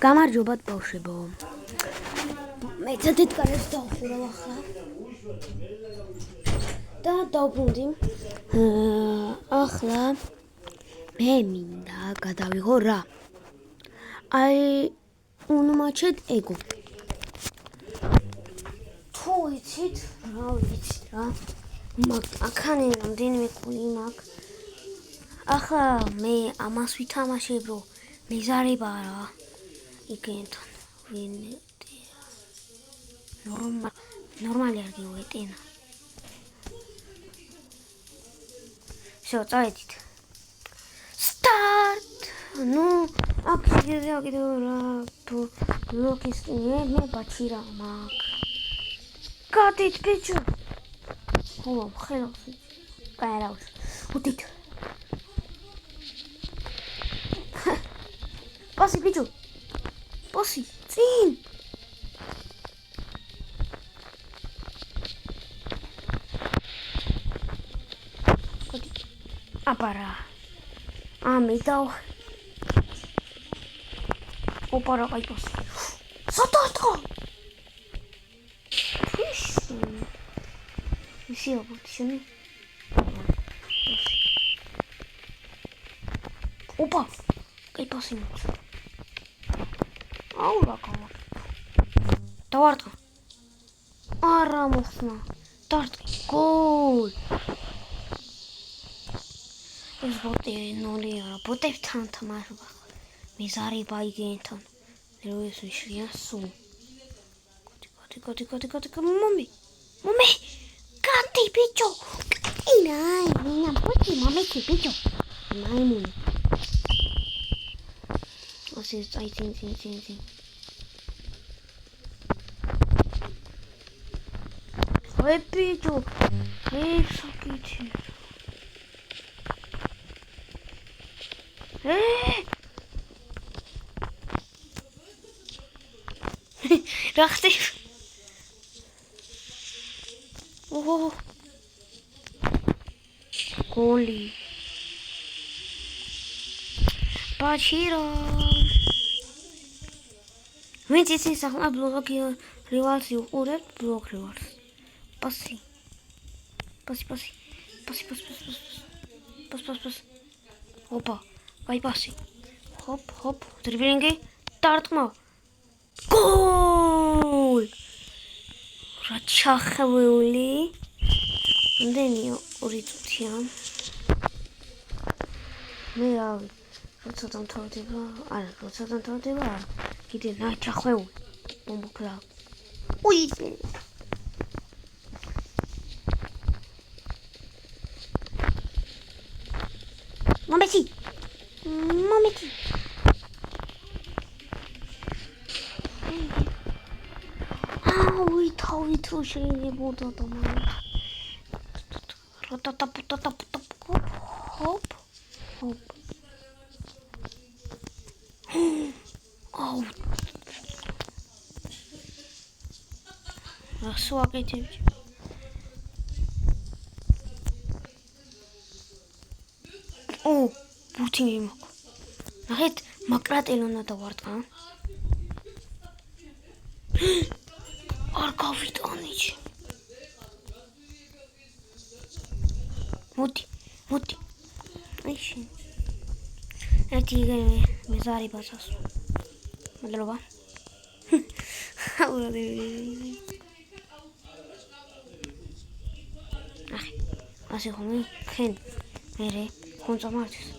გამარჯობათ ბავშვებო. მე ცოტით კარებს დავხურავ ახლა. და დავბრუნდი. ახლა მე მინდა გადავიღო რა. აი უნმაჩეთ ეგო. თუ იცით, რა ვიცით რა. აქანი რამდენიმე კული მაქვს. ახლა მე ამას ვითამაშებ რომ მეზარებაა რა. იგენთან ვინეტია. ნორმალი არ გეუეტენა. Всё, წავედით. Start! Ну, აქ შეიძლება კიდევ რა თუ ლოკის მე ბაჩირა მაქვს. გადით ბიჭო. ხო, ხელს. კარავს. უდით. პასი ბიჭო. პასი, წინ. აპარა. ამედავ. ოპარა ყაიფოს. სათათო. ისე აბუთშენი. ოპა. ყაიფოსი მოწ. აუ რა გავა. დავარტყა. არა მოხსნა. დავარტყი. გოლ. ეს ბოტი ნოლი არა. ბოტებთან თამაშობა. მეზარება იგენთან. რო ეს ვიშია სულ. კოდი. მომი. კანტი ბიჭო. კინაი, მინა ბოტი მომეკი ბიჭო. მაიმუნი. ასე წინ. ой ბიჭო. ესაკეთი. რა ხდება? ოჰ. გოლი. ბაჩირო. ვინც ის ახლა ბლოგი რივალს უყურებთ ბლოგ რივალს. პასი. პას. ოპა. აი პასი. ჰოპ. დრიბლინგი. დარტყმა. გოლ! რა ჩახვეული. რამდენია 2 წუთია. მე რავი. როცა დამთავრდება. კიდე რა ჩახვეული. ბომბოკრა. უი. მომეცი. აუი თავით რო შეიძლებოდა და მაგ. ჰოპ. აუ. ასო აკეთებდი. ო, ბუთი მაქვს. ნახეთ, მაკრატელონა დავარტყა. არ გავიტანიჩი. მოდი. აიში. ერთი მეზარებას ასო. მადლობა. ახი. ასე ხომ ხენ. მერე ხონწა მართვის.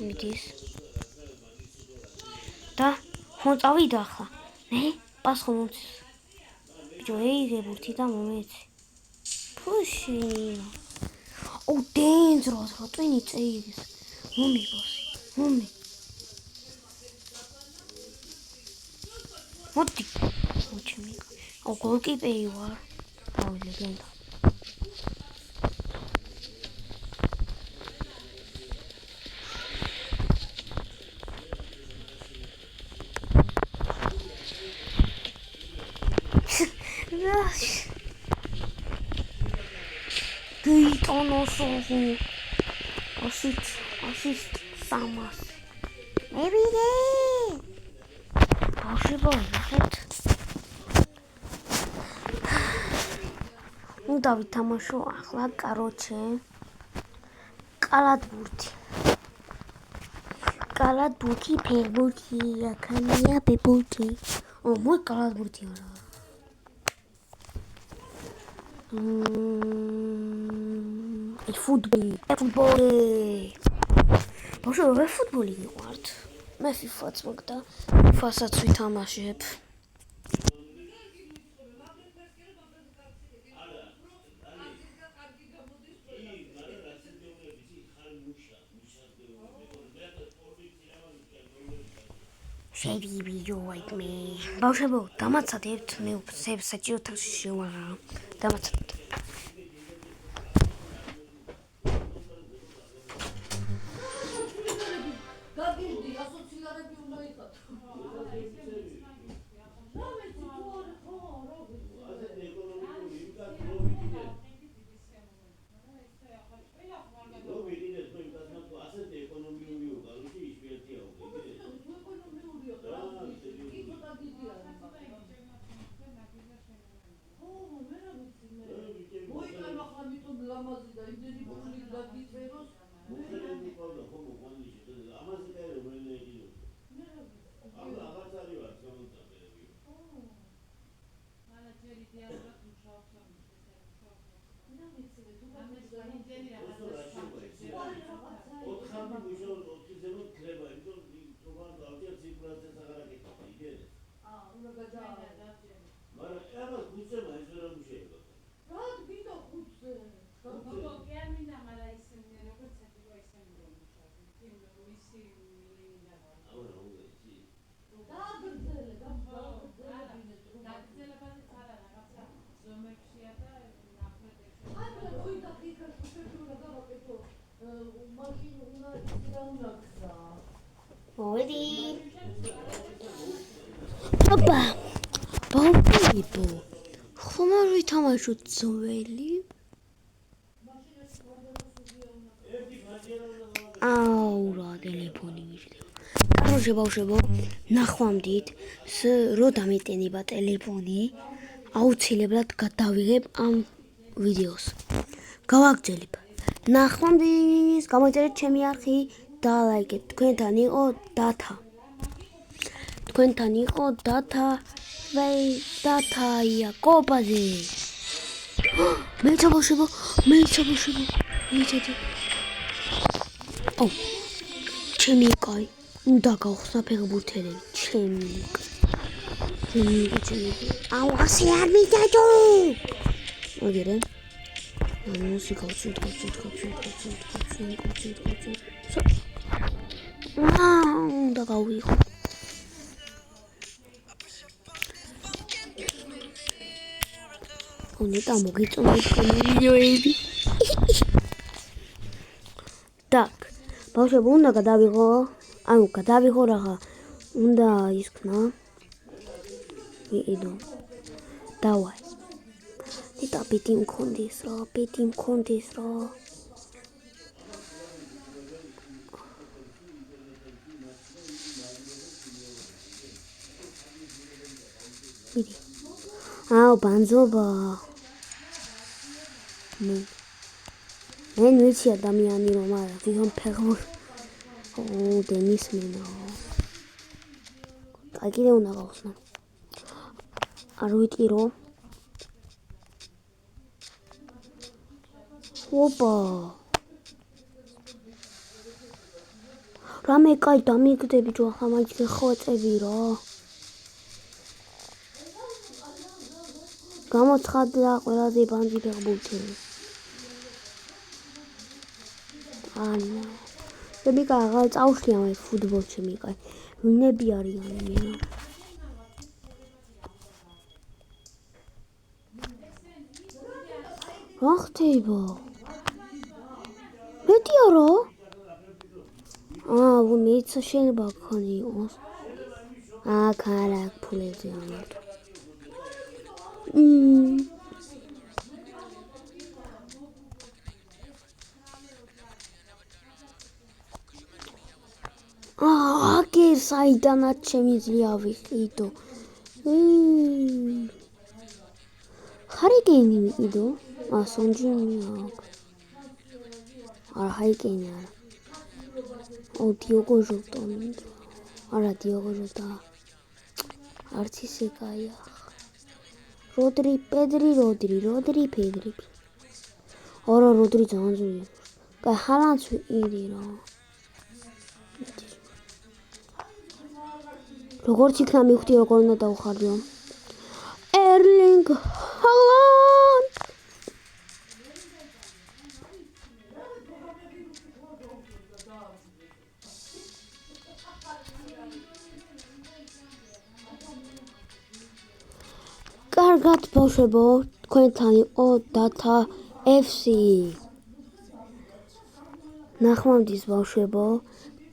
მიდის. და ხონწა ვიდა ახლა. ნე? პას ხომcis. ბიჭო, ეიგე ბურთი და მომეცი. ფუში. ო, დენძროს რა ტვინი წეიგეს. მომი ბოსი. მოდი. მოჩმი. ო, გოლკიპერი ვარ. აუ, ლეგენდა. Assist Samas. Maybe they გავიხეთ. უნდა ვითამაშო ახლა, კაროჩე. კალათბურთი. კალათბურთი, ფეხბურთი, აქანია ბებურთი. მოი კალათბურთი არა. ფუტბოლი. ბავშვებო, ფუტბოლი მიყვართ. მე FIFA-ც მაგდა, FIFA-საც ვითამაშებ. შევიბიჯოეთ მე. ბავშვებო, დამაცადებთ, მე საჭირო თავს შევაღა. დამაცადებთ. მოვიდი. აბა. ბავშვებო. ხომ არ ვითამაშოთ ძველი? რა ტელეფონი მიშდება. კაროჩე ბავშვებო, ნახვამდით, რო დამეტენება ტელეფონი, აუცილებლად გადავიღებ ამ ვიდეოს. გავაგრძელებ. ნახვამდის, გამოიწერეთ ჩემი არხი და ლაიქეთ. თქვენთან იყო დათა. დათაია კოპაზე. მეცა ბავშვებო. მეიცადე. ჩემი კაი. უნდა გავხსნა ფეხბურთელები. ჩემი. ასე არ მიდაჯო. აგერე. მუსიკა უცით. უნდა გავიღო. უნდა მოგიწონოთ ვიდეოები. так, ბავშვებო, უნდა გადავიღო რაღა. უნდა ისქნა. ვიყიდო. დავაი. იტა პიტი მქონდეს რა. ვიდი. ბანძობა. მე ვიცი ადამიანი რომ არა, ვიღან ფეხბურთი. დენის მენა. აი კიდე უნდა გავხსნა. არ ვიტირო. ოპა. რამე კაი დამიგდები ჯო ახლა მაინც გეხვეწები რა. გამოცხადდა ყველაზე ბანძი ფეხბურთელი. ანა. შემიკა აღარ წავშლია მე ფუტბოლს შემიკა. ვინები არიან მე? რა ხდება? მეტი არა? მეცა შეიძლება აქ იყოს. აქ არა ფულებზე ამარტო. აგერ საიდანაც შემიძლია ვიყიდო. ჰარიკეინი მიყიდო? სონჯინი აქვს. არა, ჰარიკეინი არა. დიოგო ჟოტა მინდა. არა, დიოგო ჟოტა. არც ისე კაია. როდრი, პედრი, პედრი. არა, როდრი ძალიან ძვირია. კაი, ჰალანდს ვიყიდი რა. როგორც იქნა მივხვდი როგორ უნდა დავხარჯო. ერლინგ ჰალანდ. კარგად ბავშვებო, თქვენთან იყო Data FC. ნახვამდის ბავშვებო,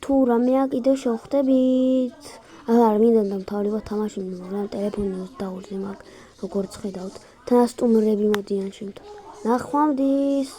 თუ რამეა კიდევ შევხვდებით. არ მინდა დამთავრება თამაში, მაგრამ ტელეფონი დაურზე მაგ როგორც ხედავთ, თანასტუმრები მოდიან შემთხვევით. ნახვამდის.